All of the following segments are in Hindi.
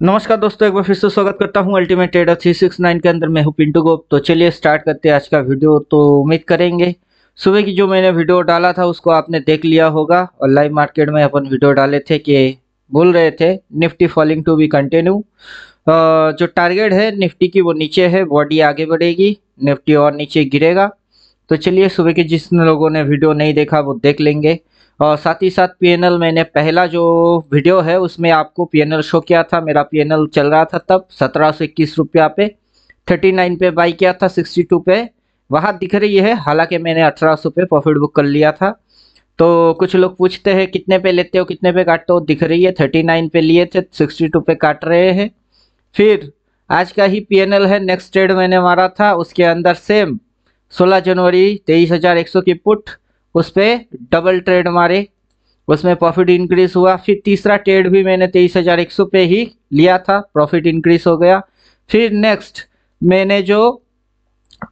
नमस्कार दोस्तों, एक बार फिर से स्वागत करता हूं अल्टीमेट ट्रेडर 369 के अंदर। मैं हूं पिंटू गोप। तो चलिए स्टार्ट करते हैं आज का वीडियो। तो उम्मीद करेंगे सुबह की जो मैंने वीडियो डाला था उसको आपने देख लिया होगा। और लाइव मार्केट में अपन वीडियो डाले थे कि बोल रहे थे Nifty falling to be continue. जो टारगेट है निफ्टी की वो नीचे है, बॉडी आगे बढ़ेगी, निफ्टी और नीचे गिरेगा। तो चलिए सुबह के जिन लोगों ने वीडियो नहीं देखा वो देख लेंगे। और साथ ही साथ पीएनएल मैंने पहला जो वीडियो है उसमें आपको पीएनएल शो किया था। मेरा पीएनएल चल रहा था तब 1721 रुपया पे, 39 पे बाई किया था, 62 पे वहां दिख रही है। हालांकि मैंने 1800 पे प्रॉफिट बुक कर लिया था। तो कुछ लोग पूछते हैं कितने पे लेते हो, कितने पे काटते हो। दिख रही है 39 पे लिए थे, 62 पे काट रहे हैं। फिर आज का ही पीएनएल है, नेक्स्ट ट्रेड मैंने मारा था उसके अंदर सेम 16 जनवरी 23,100 की पुट, उस पर डबल ट्रेड मारे, उसमें प्रॉफिट इंक्रीज हुआ। फिर तीसरा ट्रेड भी मैंने 23,100 पे ही लिया था, प्रॉफिट इंक्रीज हो गया। फिर नेक्स्ट मैंने जो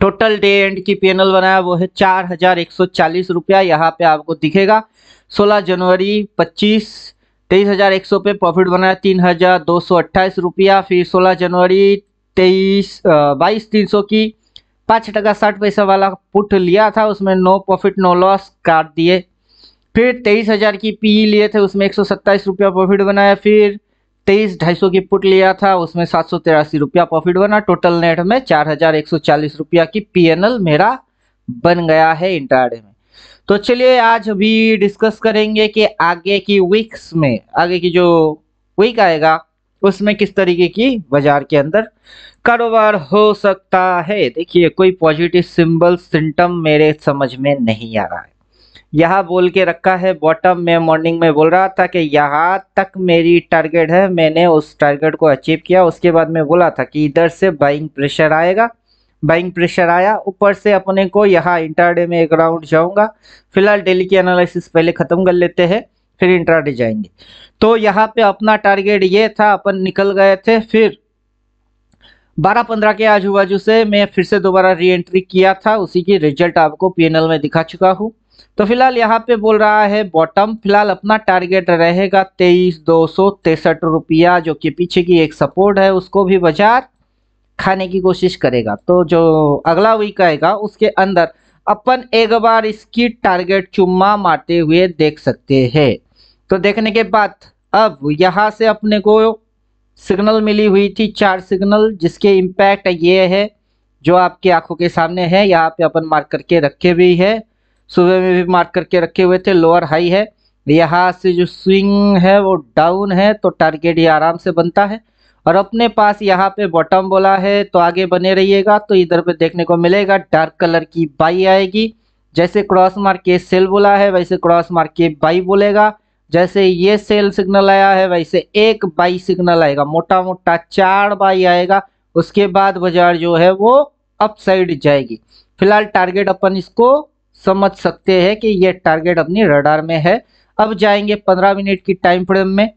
टोटल डे एंड की पीएनएल बनाया वो है 4,140 रुपया। यहाँ पे आपको दिखेगा 16 जनवरी 25 23,100 पे प्रॉफिट बनाया 3,228 रुपया। फिर 16 जनवरी 22,300 की 5% 60 पैसा वाला पुट लिया था, उसमें नो प्रॉफिट नो लॉस काट दिए। फिर 23,000 की पी लिए थे, उसमें 127 रुपया प्रॉफिट बनाया। फिर 23,250 की पुट लिया था, उसमें 783 रुपया प्रॉफिट बना। टोटल नेट में 4,140 रुपया की पीएनएल मेरा बन गया है इंट्राडे में। तो चलिए आज अभी डिस्कस करेंगे कि आगे की वीक्स में, आगे की जो वीक आएगा उसमें किस तरीके की बाजार के अंदर कारोबार हो सकता है। देखिए कोई पॉजिटिव सिंबल सिम्टम मेरे समझ में नहीं आ रहा है। यहाँ बोल के रखा है बॉटम में, मॉर्निंग में बोल रहा था कि यहाँ तक मेरी टारगेट है, मैंने उस टारगेट को अचीव किया। उसके बाद मैं बोला था कि इधर से बाइंग प्रेशर आएगा, बाइंग प्रेशर आया, ऊपर से अपने को यहाँ इंट्राडे में एक राउंड जाऊंगा। फिलहाल डेली की एनालिसिस पहले खत्म कर लेते हैं, फिर इंट्राडे जाएंगे। तो यहाँ पे अपना टारगेट ये था, अपन निकल गए थे। फिर 12-15 के आजू बाजू से मैं फिर से दोबारा री एंट्री किया था, उसी की रिजल्ट आपको पीएनएल में दिखा चुका हूँ। तो फिलहाल यहाँ पे बोल रहा है बॉटम, फिलहाल अपना टारगेट रहेगा 23,263 रुपया, जो कि पीछे की एक सपोर्ट है, उसको भी बाजार खाने की कोशिश करेगा। तो जो अगला वीक आएगा उसके अंदर अपन एक बार इसकी टारगेट चुम्मा मारते हुए देख सकते हैं। तो देखने के बाद अब यहाँ से अपने को सिग्नल मिली हुई थी, 4 सिग्नल, जिसके इम्पैक्ट ये है जो आपकी आंखों के सामने है। यहाँ पे अपन मार्क करके रखे भी है, सुबह में भी मार्क करके रखे हुए थे। लोअर हाई है, यहाँ से जो स्विंग है वो डाउन है, तो टारगेट ये आराम से बनता है। और अपने पास यहाँ पे बॉटम बोला है, तो आगे बने रहिएगा। तो इधर पे देखने को मिलेगा डार्क कलर की बाई आएगी। जैसे क्रॉस मार्क के सेल बोला है वैसे क्रॉस मार्क के बाई बोलेगा। जैसे ये सेल सिग्नल आया है वैसे एक बाई सिग्नल आएगा, मोटा मोटा 4 बाई आएगा। उसके बाद बाजार जो है वो अप साइड जाएगी। फिलहाल टारगेट अपन इसको समझ सकते हैं कि ये टारगेट अपनी रडार में है। अब जाएंगे 15 मिनट की टाइम फ्रेम में।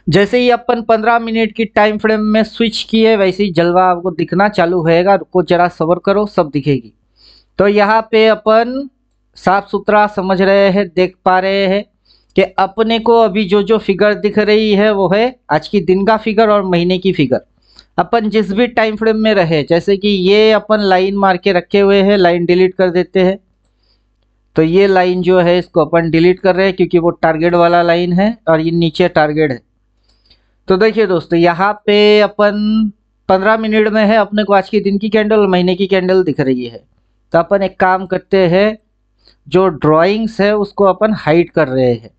जैसे ही अपन 15 मिनट की टाइम फ्रेम में स्विच किए वैसे ही जलवा आपको दिखना चालू होएगा। रुको जरा सब्र करो, सब दिखेगी। तो यहाँ पे अपन साफ सुथरा समझ रहे हैं, देख पा रहे हैं कि अपने को अभी जो जो फिगर दिख रही है वो है आज की दिन का फिगर और महीने की फिगर। अपन जिस भी टाइम फ्रेम में रहे, जैसे कि ये अपन लाइन मार के रखे हुए हैं, लाइन डिलीट कर देते हैं। तो ये लाइन जो है इसको अपन डिलीट कर रहे हैं क्योंकि वो टारगेट वाला लाइन है और ये नीचे टारगेट है। तो देखिए दोस्तों, यहाँ पे अपन 15 मिनट में है, अपने को आज की दिन की कैंडल और महीने की कैंडल दिख रही है। तो अपन एक काम करते हैं, जो ड्राइंग्स है उसको अपन हाइड कर रहे हैं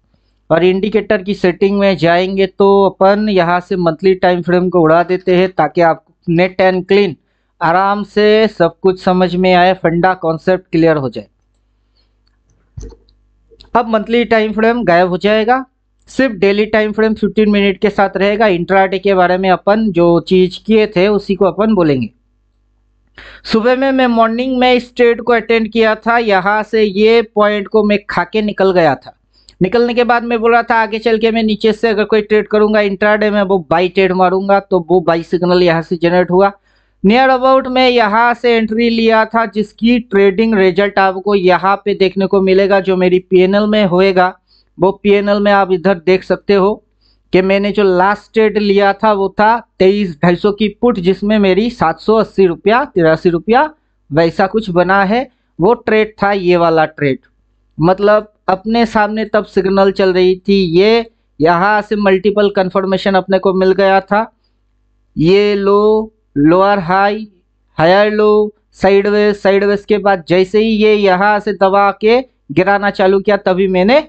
और इंडिकेटर की सेटिंग में जाएंगे। तो अपन यहाँ से मंथली टाइम फ्रेम को उड़ा देते हैं ताकि आपको नेट एंड क्लीन आराम से सब कुछ समझ में आए, फंडा कॉन्सेप्ट क्लियर हो जाए। अब मंथली टाइम फ्रेम गायब हो जाएगा, सिर्फ डेली टाइम फ्रेम 15 मिनट के साथ रहेगा। इंट्राडे के बारे में अपन जो चीज किए थे उसी को अपन बोलेंगे। सुबह में मैं मॉर्निंग में इस ट्रेड को अटेंड किया था, यहाँ से ये पॉइंट को मैं खा के निकल गया था। निकलने के बाद मैं बोल रहा था आगे चल के मैं नीचे से अगर कोई ट्रेड करूंगा इंट्राडे में वो बाई ट्रेड मारूंगा। तो वो बाई सिग्नल यहाँ से जनरेट हुआ। नियर अबाउट में यहाँ से एंट्री लिया था, जिसकी ट्रेडिंग रिजल्ट आपको यहाँ पे देखने को मिलेगा। जो मेरी पीएनएल में होएगा वो पीएनएल में आप इधर देख सकते हो कि मैंने जो लास्ट ट्रेड लिया था वो था 23,250 की पुट, जिसमें मेरी 780 रुपया 83 रुपया वैसा कुछ बना है। वो ट्रेड था ये वाला ट्रेड। मतलब अपने सामने तब सिग्नल चल रही थी, ये यहाँ से मल्टीपल कंफर्मेशन अपने को मिल गया था। ये low, lower high, higher low, sideways, sideways के बाद जैसे ही ये यहाँ से दबा के गिराना चालू किया तभी मैंने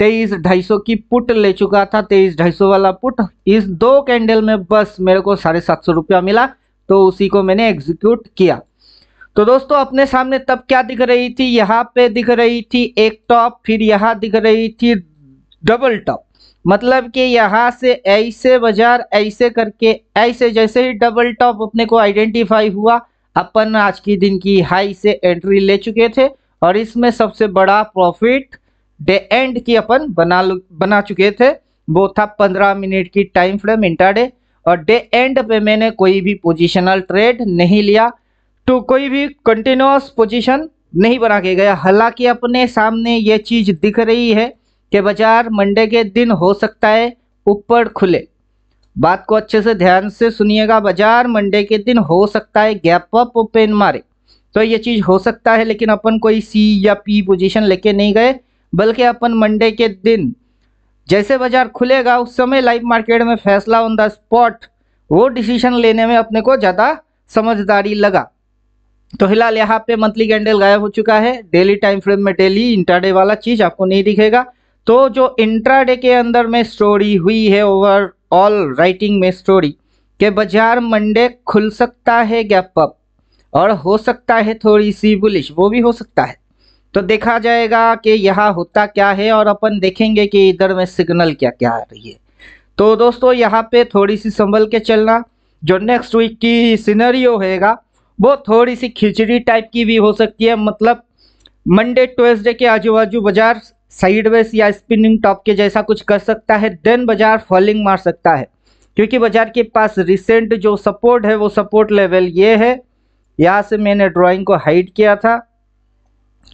23,250 की पुट ले चुका था। 23,250 वाला पुट, इस 2 कैंडल में बस मेरे को 750 रुपया मिला, तो उसी को मैंने एग्जीक्यूट किया। तो दोस्तों अपने सामने तब क्या दिख रही थी, यहाँ पे दिख रही थी एक टॉप, फिर यहाँ दिख रही थी डबल टॉप। मतलब कि यहाँ से ऐसे बाजार ऐसे करके ऐसे, जैसे ही डबल टॉप अपने को आइडेंटिफाई हुआ, अपन आज की दिन की हाई से एंट्री ले चुके थे और इसमें सबसे बड़ा प्रॉफिट डे एंड की अपन बना चुके थे। वो था 15 मिनट की टाइम फ्रेम इंट्राडे, और डे एंड पे मैंने कोई भी पोजिशनल ट्रेड नहीं लिया, तो कोई भी कंटिन्यूअस पोजीशन नहीं बना के गया। हालांकि अपने सामने ये चीज दिख रही है कि बाजार मंडे के दिन हो सकता है ऊपर खुले। बात को अच्छे से ध्यान से सुनिएगा, बाजार मंडे के दिन हो सकता है गैप अप ओपन मारे, तो ये चीज हो सकता है। लेकिन अपन कोई सी या पी पोजीशन लेके नहीं गए, बल्कि अपन मंडे के दिन जैसे बाजार खुलेगा उस समय लाइव मार्केट में फैसला ऑन द स्पॉट, वो डिसीजन लेने में अपने को ज्यादा समझदारी लगा। तो फिलहाल यहाँ पे मंथली कैंडल गायब हो चुका है। डेली टाइम फ्रेम में डेली इंट्राडे वाला चीज आपको नहीं दिखेगा। तो जो इंट्राडे के अंदर में स्टोरी हुई है, ओवरऑल राइटिंग में स्टोरी कि बाजार मंडे खुल सकता है गैप अप और हो सकता है थोड़ी सी बुलिश, वो भी हो सकता है। तो देखा जाएगा कि यहाँ होता क्या है और अपन देखेंगे कि इधर में सिग्नल क्या क्या आ रही है। तो दोस्तों यहाँ पे थोड़ी सी संभल के चलना। जो नेक्स्ट वीक की सिनेरियो होगा वो थोड़ी सी खिचड़ी टाइप की भी हो सकती है। मतलब मंडे ट्यूसडे के आजू बाजू बाजार साइडवेज या स्पिनिंग टॉप के जैसा कुछ कर सकता है, देन बाजार फॉलिंग मार सकता है, क्योंकि बाजार के पास रिसेंट जो सपोर्ट है वो सपोर्ट लेवल ये है। यहाँ से मैंने ड्राइंग को हाइड किया था,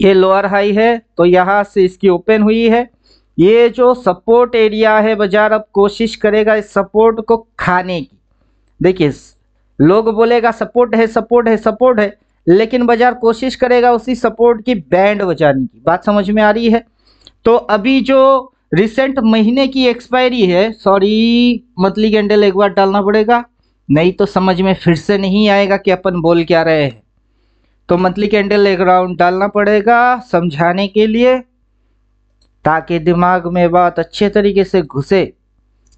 ये लोअर हाई है, तो यहाँ से इसकी ओपन हुई है। ये जो सपोर्ट एरिया है बाजार अब कोशिश करेगा इस सपोर्ट को खाने की। देखिए लोग बोलेगा सपोर्ट है सपोर्ट है सपोर्ट है, लेकिन बाजार कोशिश करेगा उसी सपोर्ट की बैंड बजाने की। बात समझ में आ रही है। तो अभी जो रिसेंट महीने की एक्सपायरी है, सॉरी मंथली कैंडल एक बार डालना पड़ेगा, नहीं तो समझ में फिर से नहीं आएगा कि अपन बोल क्या रहे हैं। तो मंथली कैंडल एक राउंड डालना पड़ेगा समझाने के लिए, ताकि दिमाग में बात अच्छे तरीके से घुसे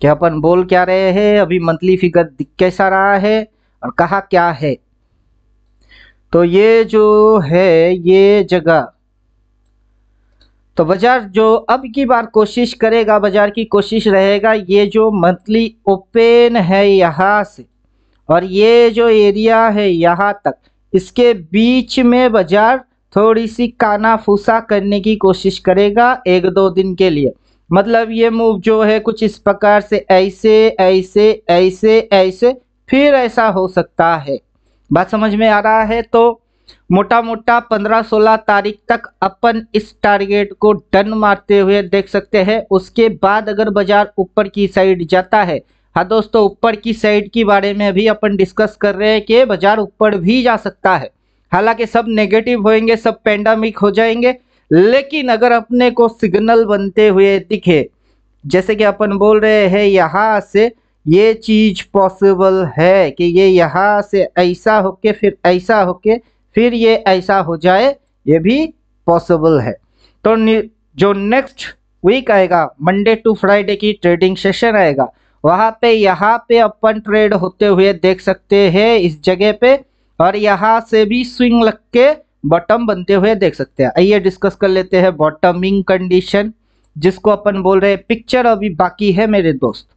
कि अपन बोल क्या रहे हैं, अभी मंथली फिगर दिख कैसा रहा है और कहा क्या है। तो ये जो है ये जगह, तो बाजार जो अब की बार कोशिश करेगा, बाजार की कोशिश रहेगा ये जो मंथली ओपन है यहाँ से और ये जो एरिया है यहाँ तक, इसके बीच में बाजार थोड़ी सी काना फूसा करने की कोशिश करेगा 1-2 दिन के लिए। मतलब ये मूव जो है कुछ इस प्रकार से ऐसे ऐसे ऐसे ऐसे फिर ऐसा हो सकता है। बात समझ में आ रहा है। तो मोटा मोटा 15-16 तारीख तक अपन इस टारगेट को डन मारते हुए देख सकते हैं। उसके बाद अगर बाजार ऊपर की साइड जाता है, हाँ दोस्तों ऊपर की साइड की बारे में भी अपन डिस्कस कर रहे हैं कि बाजार ऊपर भी जा सकता है। हालांकि सब नेगेटिव होंगे, सब पेंडेमिक हो जाएंगे, लेकिन अगर अपने को सिग्नल बनते हुए दिखे, जैसे कि अपन बोल रहे हैं यहाँ से ये चीज पॉसिबल है कि ये यहाँ से ऐसा होके फिर ऐसा होके फिर ये ऐसा हो जाए, ये भी पॉसिबल है। तो जो नेक्स्ट वीक आएगा, मंडे टू फ्राइडे की ट्रेडिंग सेशन आएगा, वहाँ पे यहाँ पे अपन ट्रेड होते हुए देख सकते हैं इस जगह पे, और यहाँ से भी स्विंग लग के बॉटम बनते हुए देख सकते हैं। आइए डिस्कस कर लेते हैं बॉटमिंग कंडीशन, जिसको अपन बोल रहे हैं पिक्चर अभी बाकी है मेरे दोस्त।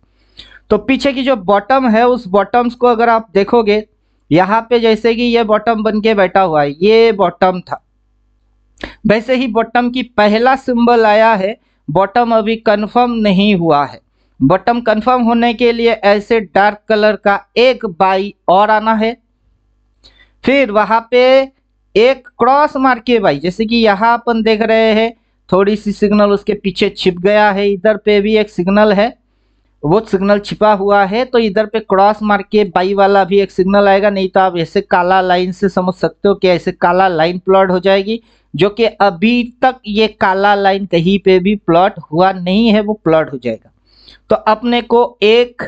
तो पीछे की जो बॉटम है उस बॉटम्स को अगर आप देखोगे, यहाँ पे जैसे कि ये बॉटम बन के बैठा हुआ है, ये बॉटम था, वैसे ही बॉटम की पहला सिंबल आया है। बॉटम अभी कंफर्म नहीं हुआ है। बॉटम कंफर्म होने के लिए ऐसे डार्क कलर का एक बाई और आना है, फिर वहां पे एक क्रॉस मार के बाई, जैसे कि यहाँ अपन देख रहे हैं थोड़ी सी सिग्नल उसके पीछे छिप गया है, इधर पे भी एक सिग्नल है, वो सिग्नल छिपा हुआ है, तो इधर पे क्रॉस मार के बाई वाला भी एक सिग्नल आएगा। नहीं तो आप ऐसे काला लाइन से समझ सकते हो कि ऐसे काला लाइन प्लॉट हो जाएगी, जो कि अभी तक ये काला लाइन कहीं पे भी प्लॉट हुआ नहीं है, वो प्लॉट हो जाएगा। तो अपने को एक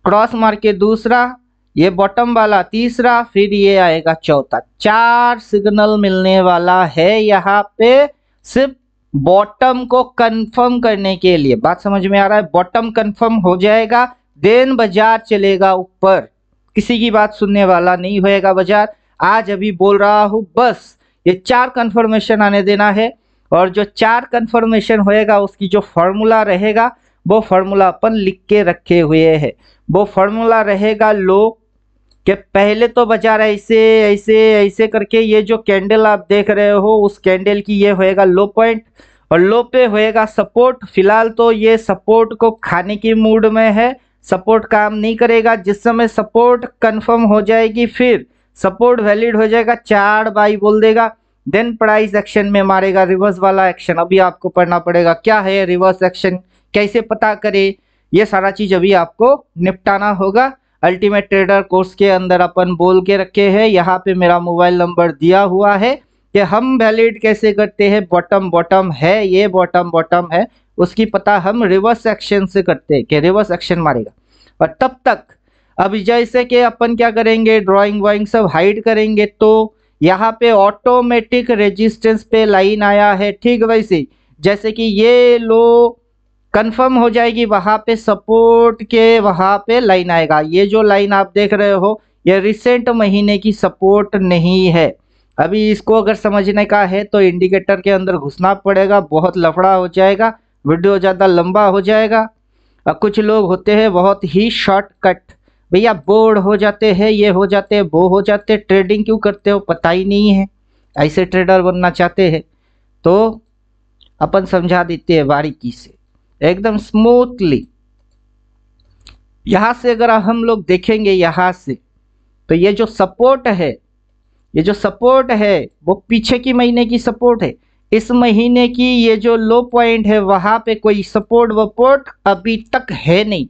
क्रॉस मार के दूसरा, ये बॉटम वाला तीसरा, फिर ये आएगा चौथा। 4 सिग्नल मिलने वाला है यहाँ पे, सिर्फ बॉटम को कंफर्म करने के लिए। बात समझ में आ रहा है? बॉटम कंफर्म हो जाएगा, देन बाजार चलेगा ऊपर। किसी की बात सुनने वाला नहीं होएगा बाजार। आज अभी बोल रहा हूं, बस ये 4 कंफर्मेशन आने देना है, और जो 4 कंफर्मेशन होएगा उसकी जो फॉर्मूला रहेगा, वो फॉर्मूला अपन लिख के रखे हुए हैं। वो फॉर्मूला रहेगा लो कि पहले तो बाजार ऐसे ऐसे ऐसे करके, ये जो कैंडल आप देख रहे हो उस कैंडल की ये होएगा लो पॉइंट, और लो पे होएगा सपोर्ट। फिलहाल तो ये सपोर्ट को खाने की मूड में है, सपोर्ट काम नहीं करेगा। जिस समय सपोर्ट कंफर्म हो जाएगी, फिर सपोर्ट वैलिड हो जाएगा, 4 बाई बोल देगा, देन प्राइस एक्शन में मारेगा रिवर्स वाला एक्शन। अभी आपको पढ़ना पड़ेगा क्या है रिवर्स एक्शन, कैसे पता करे, ये सारा चीज अभी आपको निपटाना होगा। अल्टीमेट ट्रेडर कोर्स के अंदर अपन बोल के रखे हैं, यहाँ पे मेरा मोबाइल नंबर दिया हुआ है कि हम वैलिड कैसे करते हैं। बॉटम बॉटम है, ये बॉटम बॉटम है, उसकी पता हम रिवर्स एक्शन से करते हैं कि रिवर्स एक्शन मारेगा। और तब तक अभी जैसे कि अपन क्या करेंगे, ड्राइंग वाइंग सब हाइड करेंगे, तो यहाँ पे ऑटोमेटिक रेजिस्टेंस पे लाइन आया है। ठीक वैसे जैसे कि ये लो कंफर्म हो जाएगी, वहां पे सपोर्ट के वहां पे लाइन आएगा। ये जो लाइन आप देख रहे हो, ये रिसेंट महीने की सपोर्ट नहीं है। अभी इसको अगर समझने का है तो इंडिकेटर के अंदर घुसना पड़ेगा, बहुत लफड़ा हो जाएगा, वीडियो ज़्यादा लंबा हो जाएगा। कुछ लोग होते हैं बहुत ही शॉर्टकट, भैया बोर्ड हो जाते हैं, ये हो जाते हैं, वो हो जाते हैं, ट्रेडिंग क्यों करते हो पता ही नहीं है, ऐसे ट्रेडर बनना चाहते हैं। तो अपन समझा देते हैं बारीकी से, एकदम स्मूथली। यहां से अगर हम लोग देखेंगे यहां से, तो ये जो सपोर्ट है, ये जो सपोर्ट है वो पीछे की महीने की सपोर्ट है। इस महीने की ये जो लो पॉइंट है, वहां पे कोई सपोर्ट वपोर्ट अभी तक है नहीं।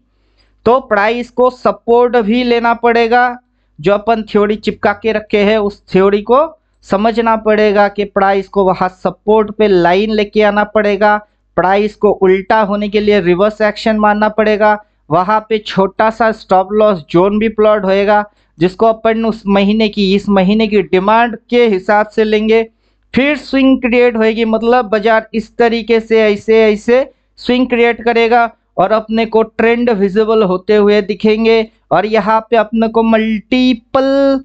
तो प्राइस को सपोर्ट भी लेना पड़ेगा। जो अपन थ्योरी चिपका के रखे हैं, उस थ्योरी को समझना पड़ेगा कि प्राइस को वहां सपोर्ट पे लाइन लेके आना पड़ेगा। प्राइस को उल्टा होने के लिए रिवर्स एक्शन मारना पड़ेगा। वहां पे छोटा सा स्टॉप लॉस जोन भी प्लॉट होएगा, जिसको अपन उस महीने की, इस महीने की डिमांड के हिसाब से लेंगे। फिर स्विंग क्रिएट होएगी, मतलब बाजार इस तरीके से ऐसे ऐसे स्विंग क्रिएट करेगा, और अपने को ट्रेंड विजिबल होते हुए दिखेंगे। और यहाँ पे अपने को मल्टीपल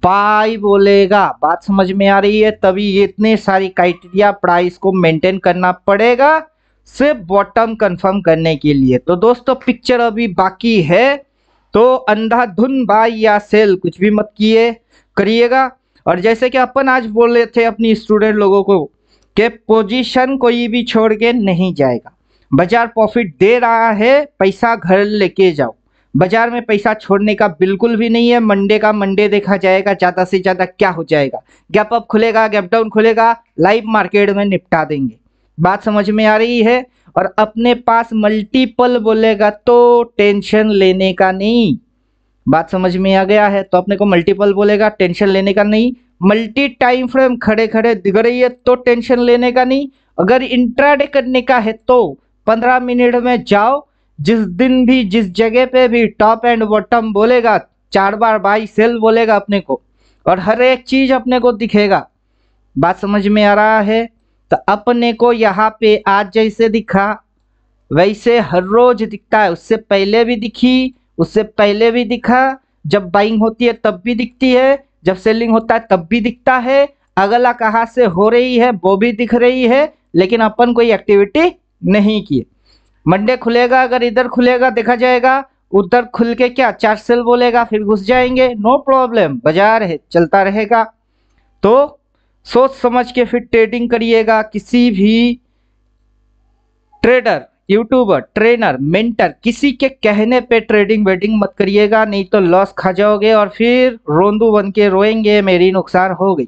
बाय बोलेगा। बात समझ में आ रही है? तभी इतने सारी क्राइटेरिया प्राइस को मेंटेन करना पड़ेगा सिर्फ बॉटम कंफर्म करने के लिए। तो दोस्तों पिक्चर अभी बाकी है, तो अंधाधुन बाय या सेल कुछ भी मत करिएगा। और जैसे कि अपन आज बोल रहे थे अपनी स्टूडेंट लोगों को कि पोजीशन कोई भी छोड़ के नहीं जाएगा, बाजार प्रॉफिट दे रहा है, पैसा घर लेके जाओ। बाजार में पैसा छोड़ने का बिल्कुल भी नहीं है। मंडे का मंडे देखा जाएगा, ज़्यादा से ज़्यादा क्या हो जाएगा, गैप अप खुलेगा, गैप डाउन खुलेगा, लाइव मार्केट में निपटा देंगे। बात समझ में आ रही है? और अपने पास मल्टीपल बोलेगा तो टेंशन लेने का नहीं। बात समझ में आ गया है? तो अपने को मल्टीपल बोलेगा, टेंशन लेने का नहीं। मल्टी टाइम फ्रेम खड़े खड़े दिख रही है तो टेंशन लेने का नहीं। अगर इंट्राडे करने का है तो 15 मिनट में जाओ, जिस दिन भी जिस जगह पे भी टॉप एंड बॉटम बोलेगा, 4 बार बाई सेल बोलेगा अपने को, और हर एक चीज अपने को दिखेगा। बात समझ में आ रहा है? तो अपने को यहाँ पे आज जैसे दिखा वैसे हर रोज दिखता है। उससे पहले भी दिखी, उससे पहले भी दिखा, जब बाइंग होती है तब भी दिखती है, जब सेलिंग होता है तब भी दिखता है। अगला कहाँ से हो रही है वो भी दिख रही है, लेकिन अपन कोई एक्टिविटी नहीं की। मंडे खुलेगा, अगर इधर खुलेगा देखा जाएगा, उधर खुल के क्या 4 सेल बोलेगा, फिर घुस जाएंगे, नो प्रॉब्लम, बाजार है चलता रहेगा। तो सोच समझ के फिर ट्रेडिंग करिएगा। किसी भी ट्रेडर, यूट्यूबर, ट्रेनर, मेंटर, किसी के कहने पे ट्रेडिंग वेडिंग मत करिएगा, नहीं तो लॉस खा जाओगे और फिर रोंदू बन के रोएंगे मेरी नुकसान हो गई।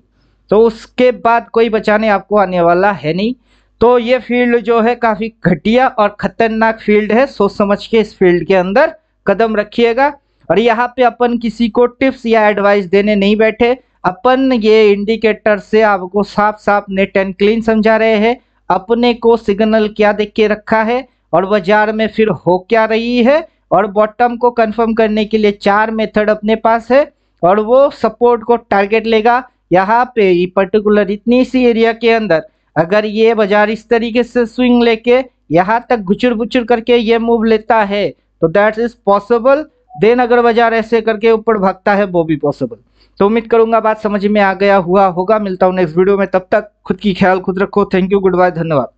तो उसके बाद कोई बचाने आपको आने वाला है नहीं। तो ये फील्ड जो है काफी घटिया और खतरनाक फील्ड है, सोच समझ के इस फील्ड के अंदर कदम रखिएगा। और यहाँ पे अपन किसी को टिप्स या एडवाइस देने नहीं बैठे, अपन ये इंडिकेटर से आपको साफ साफ नेट एंड क्लीन समझा रहे हैं अपने को सिग्नल क्या देख के रखा है और बाजार में फिर हो क्या रही है, और बॉटम को कंफर्म करने के लिए 4 मेथड अपने पास है और वो सपोर्ट को टारगेट लेगा। यहाँ पे पर्टिकुलर इतनी सी एरिया के अंदर अगर ये बाजार इस तरीके से स्विंग लेके यहाँ तक घुचुर बुचुर करके ये मूव लेता है तो दैट इज पॉसिबल। देन अगर बाजार ऐसे करके ऊपर भागता है वो भी पॉसिबल। तो उम्मीद करूंगा बात समझ में आ गया हुआ होगा। मिलता हूं नेक्स्ट वीडियो में, तब तक खुद की ख्याल खुद रखो। थैंक यू, गुड बाय, धन्यवाद।